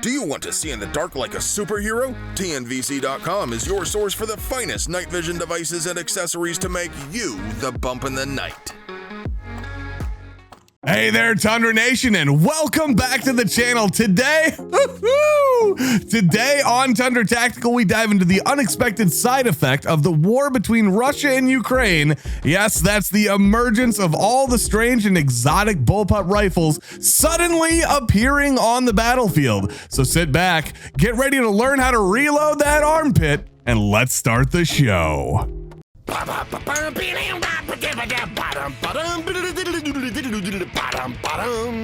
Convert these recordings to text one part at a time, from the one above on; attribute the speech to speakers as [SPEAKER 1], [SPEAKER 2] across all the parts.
[SPEAKER 1] Do you want to see in the dark like a superhero? TNVC.com is your source for the finest night vision devices and accessories to make you the bump in the night.
[SPEAKER 2] Hey there, Tundra Nation, and welcome back to the channel. Today on Tundra Tactical, we dive into the unexpected side effect of the war between Russia and Ukraine. Yes, that's the emergence of all the strange and exotic bullpup rifles suddenly appearing on the battlefield. So sit back, get ready to learn how to reload that armpit, and let's start the show.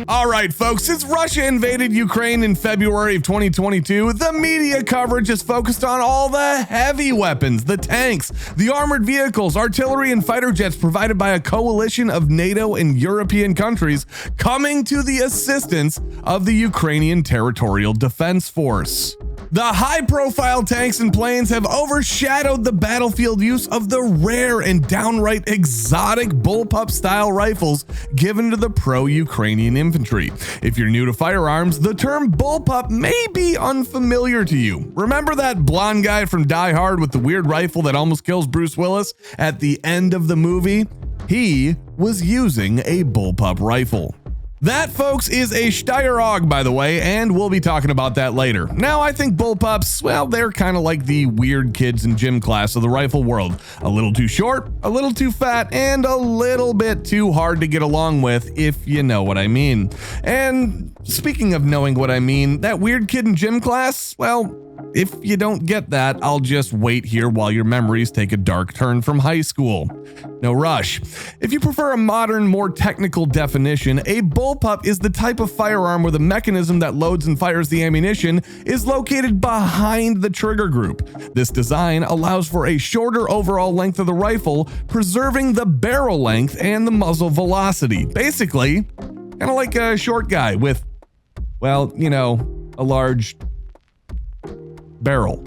[SPEAKER 2] All right, folks, since Russia invaded Ukraine in February of 2022, the media coverage is focused on all the heavy weapons, the tanks, the armored vehicles, artillery, and fighter jets provided by a coalition of NATO and European countries coming to the assistance of the Ukrainian Territorial Defense Force. The high-profile tanks and planes have overshadowed the battlefield use of the rare and downright exotic bullpup-style rifles given to the pro-Ukrainian infantry. If you're new to firearms, the term bullpup may be unfamiliar to you. Remember that blonde guy from Die Hard with the weird rifle that almost kills Bruce Willis at the end of the movie? He was using a bullpup rifle. That, folks, is a Steyr, by the way, and we'll be talking about that later. Now, I think bullpups, well, they're kind of like the weird kids in gym class of the rifle world. A little too short, a little too fat, and a little bit too hard to get along with, if you know what I mean. And speaking of knowing what I mean, that weird kid in gym class, well, if you don't get that, I'll just wait here while your memories take a dark turn from high school. No rush. If you prefer a modern, more technical definition, a bullpup is the type of firearm where the mechanism that loads and fires the ammunition is located behind the trigger group. This design allows for a shorter overall length of the rifle, preserving the barrel length and the muzzle velocity. Basically, kind of like a short guy with, well, you know, a large barrel.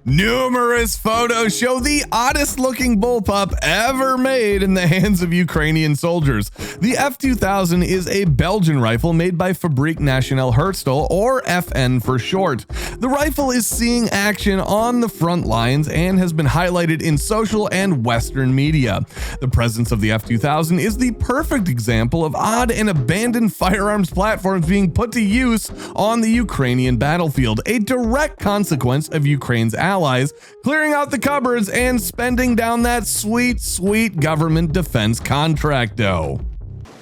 [SPEAKER 2] Numerous photos show the oddest looking bullpup ever made in the hands of Ukrainian soldiers. The F2000 is a Belgian rifle made by Fabrique Nationale Herstal, or FN for short. The rifle is seeing action on the front lines and has been highlighted in social and Western media. The presence of the F2000 is the perfect example of odd and abandoned firearms platforms being put to use on the Ukrainian battlefield, a direct consequence of Ukraine's allies clearing out the cupboards and spending down that sweet, sweet government defense contract dough.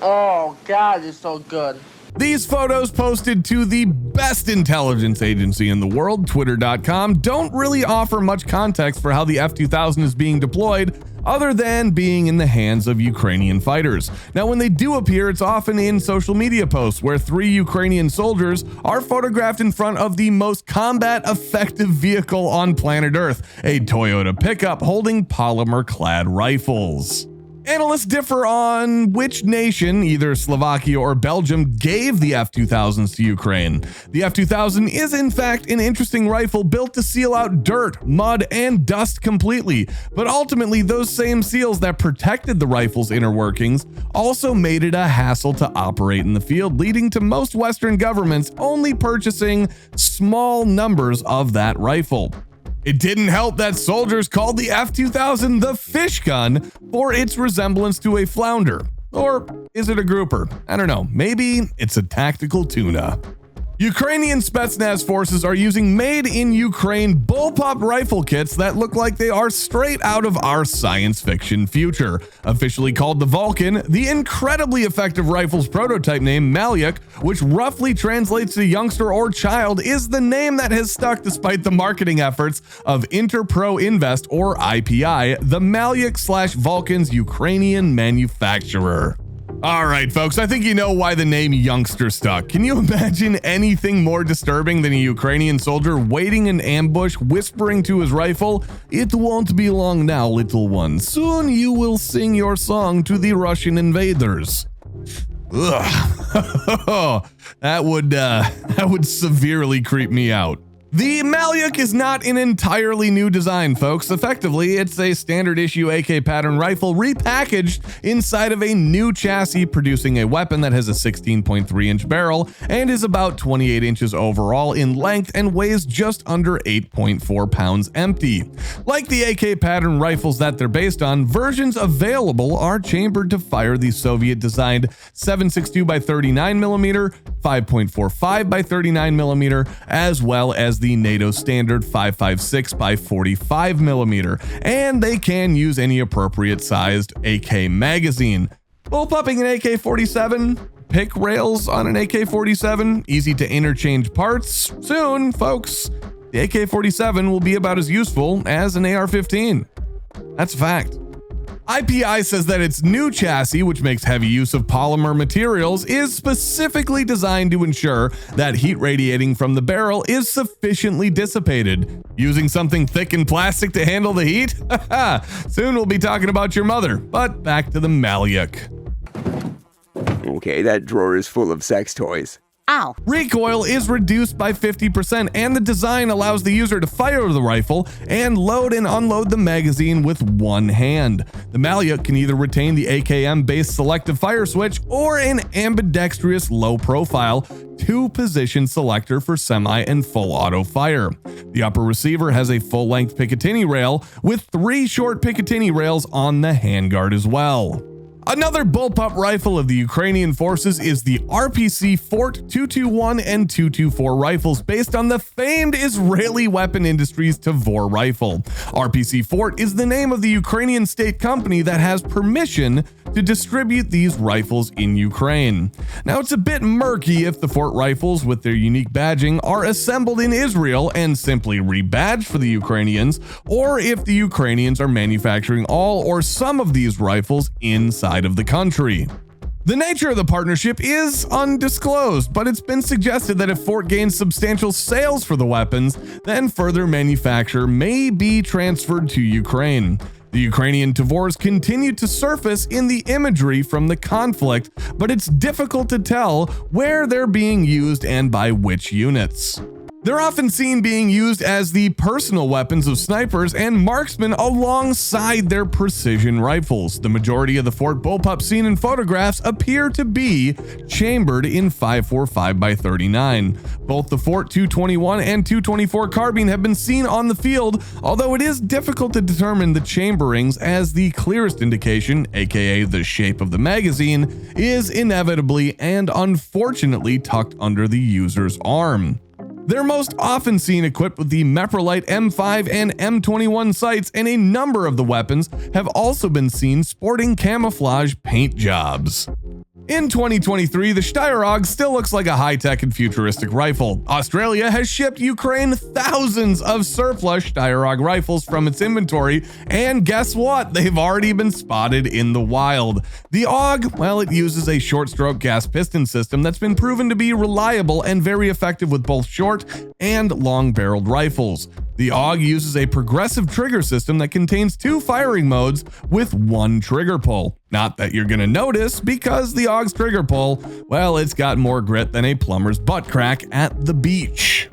[SPEAKER 3] Oh God, it's so good.
[SPEAKER 2] These photos, posted to the best intelligence agency in the world, Twitter.com, don't really offer much context for how the F2000 is being deployed, other than being in the hands of Ukrainian fighters. Now, when they do appear, it's often in social media posts where 3 Ukrainian soldiers are photographed in front of the most combat-effective vehicle on planet Earth, a Toyota pickup holding polymer-clad rifles. Analysts differ on which nation, either Slovakia or Belgium, gave the F2000s to Ukraine. The F2000 is in fact an interesting rifle built to seal out dirt, mud, and dust completely, but ultimately those same seals that protected the rifle's inner workings also made it a hassle to operate in the field, leading to most Western governments only purchasing small numbers of that rifle. It didn't help that soldiers called the F2000 the fish gun for its resemblance to a flounder. Or is it a grouper? I don't know. Maybe it's a tactical tuna. Ukrainian Spetsnaz forces are using made-in-Ukraine bullpup rifle kits that look like they are straight out of our science fiction future. Officially called the Vulcan, the incredibly effective rifle's prototype name, Malia, which roughly translates to youngster or child, is the name that has stuck despite the marketing efforts of Interpro Invest, or IPI, the Malia/Vulcan's Ukrainian manufacturer. All right, folks, I think you know why the name youngster stuck. Can you imagine anything more disturbing than a Ukrainian soldier waiting in ambush, whispering to his rifle, "It won't be long now, little one. Soon you will sing your song to the Russian invaders." Ugh. that would severely creep me out. The Malia is not an entirely new design, folks. Effectively, it's a standard issue AK pattern rifle repackaged inside of a new chassis, producing a weapon that has a 16.3-inch barrel and is about 28 inches overall in length and weighs just under 8.4 pounds empty. Like the AK pattern rifles that they're based on, versions available are chambered to fire the Soviet-designed 7.62 by 39mm, 5.45 by 39mm, as well as the NATO standard 5.56 by 45mm, and they can use any appropriate sized AK magazine. Bullpupping an AK-47, pick rails on an AK-47, easy to interchange parts. Soon, folks, the AK-47 will be about as useful as an AR-15. That's a fact. IPI says that its new chassis, which makes heavy use of polymer materials, is specifically designed to ensure that heat radiating from the barrel is sufficiently dissipated. Using something thick and plastic to handle the heat? Soon we'll be talking about your mother, but back to the Malia.
[SPEAKER 4] Okay, that drawer is full of sex toys.
[SPEAKER 5] Ow.
[SPEAKER 2] Recoil is reduced by 50%, and the design allows the user to fire the rifle and load and unload the magazine with one hand. The Malia can either retain the AKM-based selective fire switch or an ambidextrous low-profile two-position selector for semi and full auto fire. The upper receiver has a full-length Picatinny rail with 3 short Picatinny rails on the handguard as well. Another bullpup rifle of the Ukrainian forces is the RPC Fort 221 and 224 rifles, based on the famed Israeli weapon industry's Tavor rifle. RPC Fort is the name of the Ukrainian state company that has permission to distribute these rifles in Ukraine. Now, it's a bit murky if the Fort rifles with their unique badging are assembled in Israel and simply rebadged for the Ukrainians, or if the Ukrainians are manufacturing all or some of these rifles inside of the country. The nature of the partnership is undisclosed, but it's been suggested that if Fort gains substantial sales for the weapons, then further manufacture may be transferred to Ukraine. The Ukrainian Tavors continue to surface in the imagery from the conflict, but it's difficult to tell where they're being used and by which units. They're often seen being used as the personal weapons of snipers and marksmen alongside their precision rifles. The majority of the Fort bullpup seen in photographs appear to be chambered in 5.45 by 39. Both the Fort 221 and 224 carbine have been seen on the field, although it is difficult to determine the chamberings, as the clearest indication, aka the shape of the magazine, is inevitably and unfortunately tucked under the user's arm. They're most often seen equipped with the Meprolite M5 and M21 sights, and a number of the weapons have also been seen sporting camouflage paint jobs. In 2023, the Steyr still looks like a high-tech and futuristic rifle. Australia has shipped Ukraine thousands of surplus Steyr rifles from its inventory, and guess what? They've already been spotted in the wild. The AUG, well, it uses a short-stroke gas piston system that's been proven to be reliable and very effective with both short and long-barreled rifles. The AUG uses a progressive trigger system that contains 2 firing modes with 1 trigger pull. Not that you're going to notice, because the AUG's trigger pull, well, it's got more grit than a plumber's butt crack at the beach.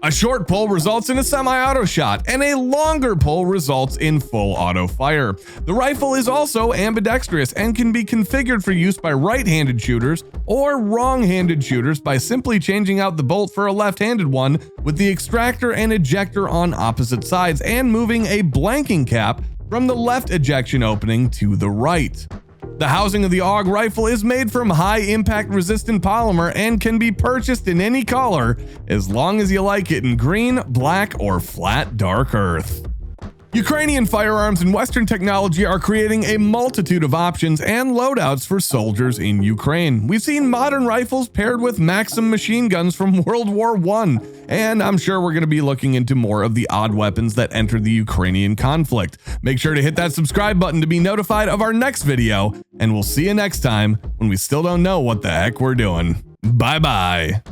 [SPEAKER 2] A short pull results in a semi-auto shot, and a longer pull results in full auto fire. The rifle is also ambidextrous and can be configured for use by right-handed shooters or wrong-handed shooters by simply changing out the bolt for a left-handed one with the extractor and ejector on opposite sides and moving a blanking cap from the left ejection opening to the right. The housing of the AUG rifle is made from high impact resistant polymer and can be purchased in any color as long as you like it in green, black, or flat dark earth. Ukrainian firearms and Western technology are creating a multitude of options and loadouts for soldiers in Ukraine. We've seen modern rifles paired with Maxim machine guns from World War I, and I'm sure we're going to be looking into more of the odd weapons that entered the Ukrainian conflict. Make sure to hit that subscribe button to be notified of our next video, and we'll see you next time when we still don't know what the heck we're doing. Bye-bye.